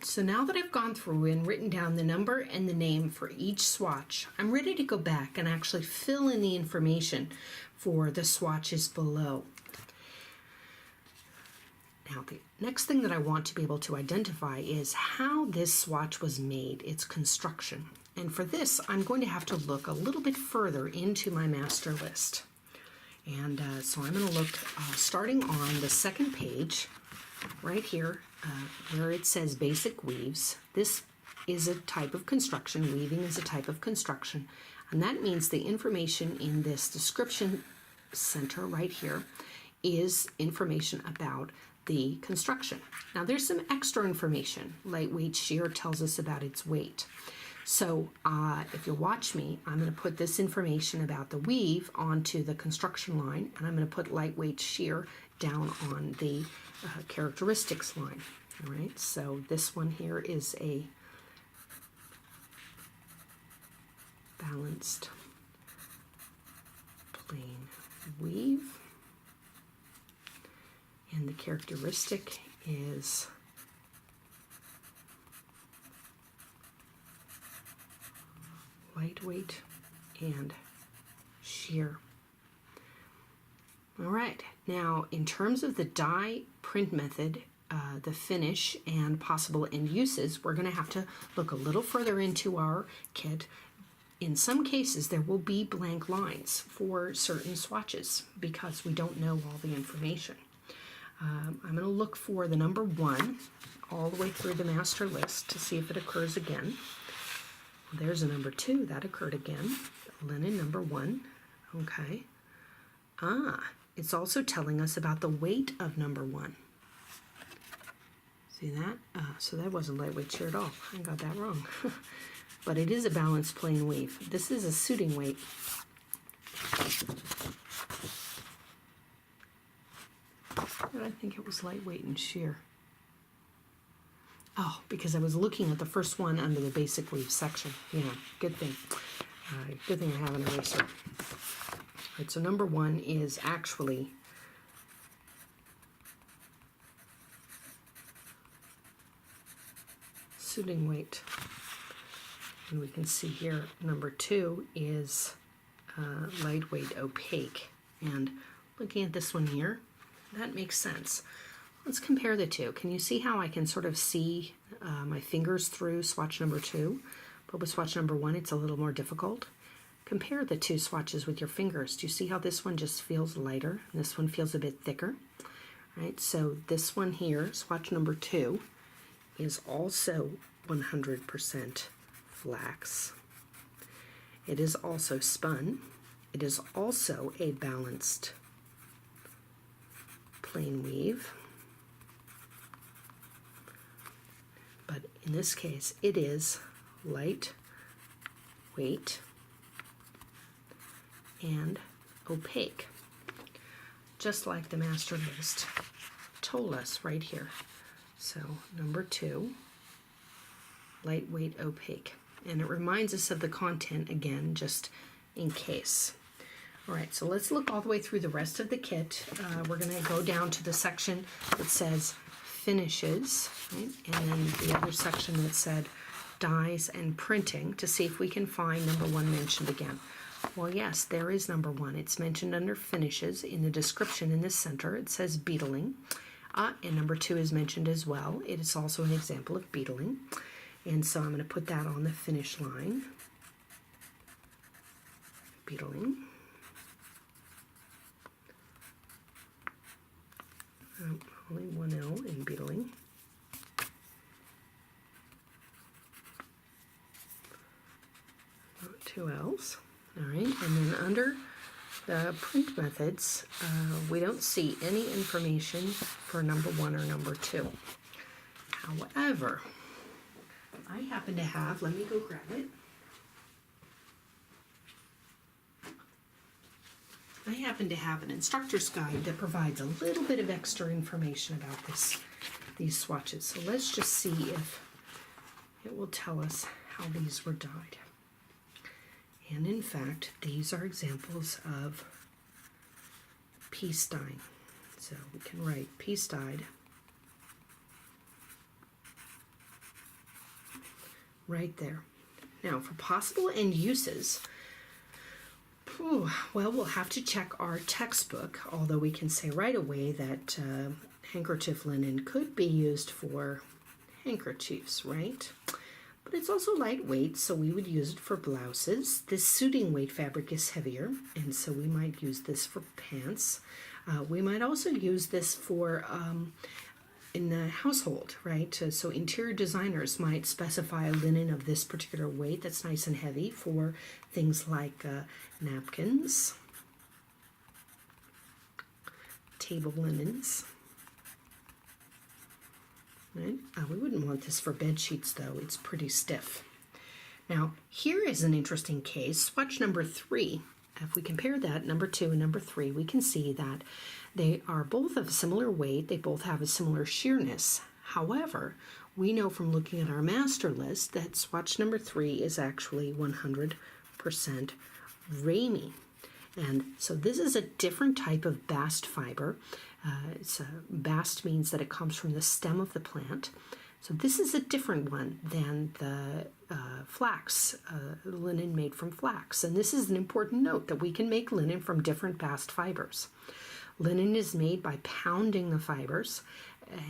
So now that I've gone through and written down the number and the name for each swatch, I'm ready to go back and actually fill in the information for the swatches below. Now the next thing that I want to be able to identify is how this swatch was made, its construction. And for this, I'm going to have to look a little bit further into my master list. And so I'm going to look starting on the second page, right here, where it says basic weaves. This is a type of construction. Weaving is a type of construction. And that means the information in this description center right here is information about the construction. Now there's some extra information. Lightweight sheer tells us about its weight. So if you'll watch me, I'm going to put this information about the weave onto the construction line, and I'm going to put lightweight sheer down on the characteristics line. All right, so this one here is a balanced plain weave, and the characteristic is lightweight and sheer. All right, now in terms of the dye print method, the finish, and possible end uses, we're going to have to look a little further into our kit. In some cases, there will be blank lines for certain swatches because we don't know all the information. I'm going to look for the number 1 all the way through the master list to see if it occurs again. There's a number 2, that occurred again. Linen number 1, okay. It's also telling us about the weight of number 1. See that? So that wasn't lightweight sheer at all. I got that wrong. But it is a balanced plain weave. This is a suiting weight. But I think it was lightweight and sheer. Oh, because I was looking at the first one under the basic weave section. Yeah, good thing. Good thing I have an eraser. All right, so number 1 is actually suiting weight. And we can see here number 2 is lightweight opaque. And looking at this one here, that makes sense. Let's compare the two. Can you see how I can sort of see my fingers through swatch number 2? But with swatch number 1, it's a little more difficult. Compare the two swatches with your fingers. Do you see how this one just feels lighter and this one feels a bit thicker? Right, so this one here, swatch number 2, is also 100% flax. It is also spun. It is also a balanced plain weave. But in this case, it is light weight and opaque, just like the master list told us right here. So number 2, lightweight opaque. And it reminds us of the content again, just in case. All right, so let's look all the way through the rest of the kit. We're going to go down to the section that says finishes, right? And then the other section that said dyes and printing to see if we can find number 1 mentioned again. Well, yes, there is number 1. It's mentioned under finishes in the description in the center. It says beetling. And number 2 is mentioned as well. It is also an example of beetling. And so I'm going to put that on the finish line. Beetling. Only 1 L in beetling. Not 2 L's. All right, and then under the print methods, we don't see any information for number 1 or number 2. However, I happen to have, let me go grab it. I happen to have an instructor's guide that provides a little bit of extra information about these swatches. So let's just see if it will tell us how these were dyed. And in fact, these are examples of piece dyeing. So we can write piece dyed right there. Now, for possible end uses, well, we'll have to check our textbook, although we can say right away that handkerchief linen could be used for handkerchiefs, right? But it's also lightweight, so we would use it for blouses. This suiting weight fabric is heavier, and so we might use this for pants. We might also use this for in the household, right? So interior designers might specify a linen of this particular weight that's nice and heavy for things like napkins, table linens. Right? We wouldn't want this for bed sheets, though. It's pretty stiff. Now, here is an interesting case. Swatch number 3. If we compare that, number 2 and number 3, we can see that they are both of similar weight. They both have a similar sheerness. However, we know from looking at our master list that swatch number 3 is actually 100% Ramie. And so this is a different type of bast fiber. Bast means that it comes from the stem of the plant. So this is a different one than the flax, linen made from flax. And this is an important note that we can make linen from different bast fibers. Linen is made by pounding the fibers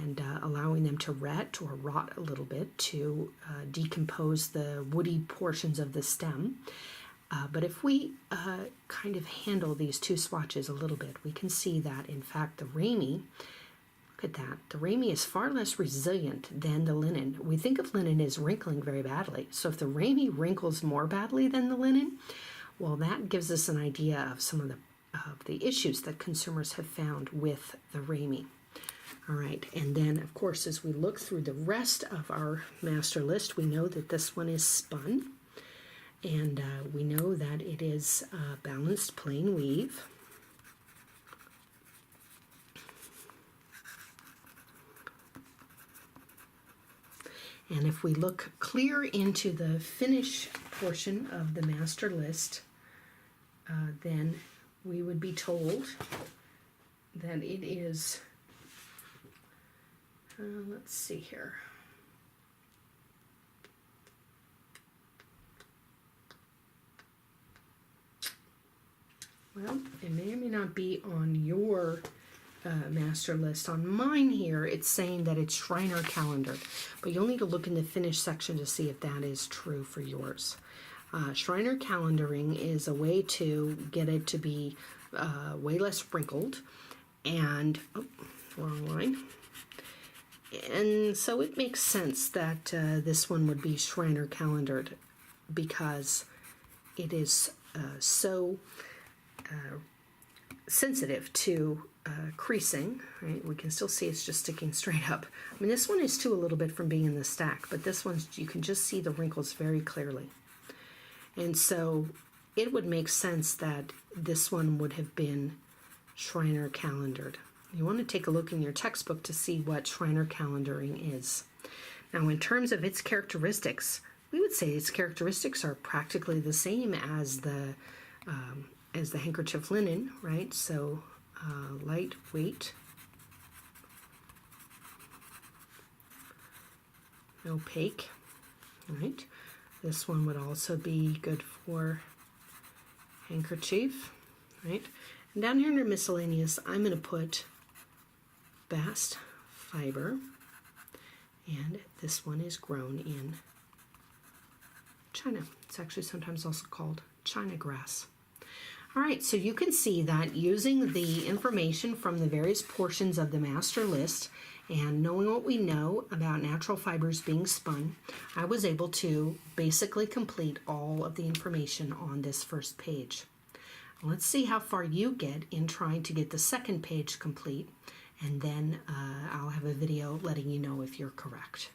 and allowing them to rot a little bit to decompose the woody portions of the stem. But if we kind of handle these two swatches a little bit, we can see that, in fact, the Ramie, look at that, the Ramie is far less resilient than the linen. We think of linen as wrinkling very badly. So if the Ramie wrinkles more badly than the linen, well, that gives us an idea of some of the issues that consumers have found with the Ramie. All right, and then, of course, as we look through the rest of our master list, we know that this one is spun. And we know that it is balanced plain weave. And if we look clear into the finish portion of the master list, then we would be told that it is, let's see here. Well, it may or may not be on your master list. On mine here, it's saying that it's Schreiner calendared, but you'll need to look in the finish section to see if that is true for yours. Schreiner calendaring is a way to get it to be way less wrinkled and, oh, wrong line. And so it makes sense that this one would be Schreiner calendared because it is so sensitive to creasing, right? We can still see it's just sticking straight up. I mean, this one is too a little bit from being in the stack, but this one, you can just see the wrinkles very clearly. And so it would make sense that this one would have been Schreiner calendared. You want to take a look in your textbook to see what Schreiner calendaring is. Now, in terms of its characteristics, we would say its characteristics are practically the same as the handkerchief linen, right? So lightweight, opaque, right? This one would also be good for handkerchief, right? And down here under miscellaneous, I'm going to put bast fiber, and this one is grown in China. It's actually sometimes also called China grass. All right, so you can see that using the information from the various portions of the master list and knowing what we know about natural fibers being spun, I was able to basically complete all of the information on this first page. Let's see how far you get in trying to get the second page complete, and then I'll have a video letting you know if you're correct.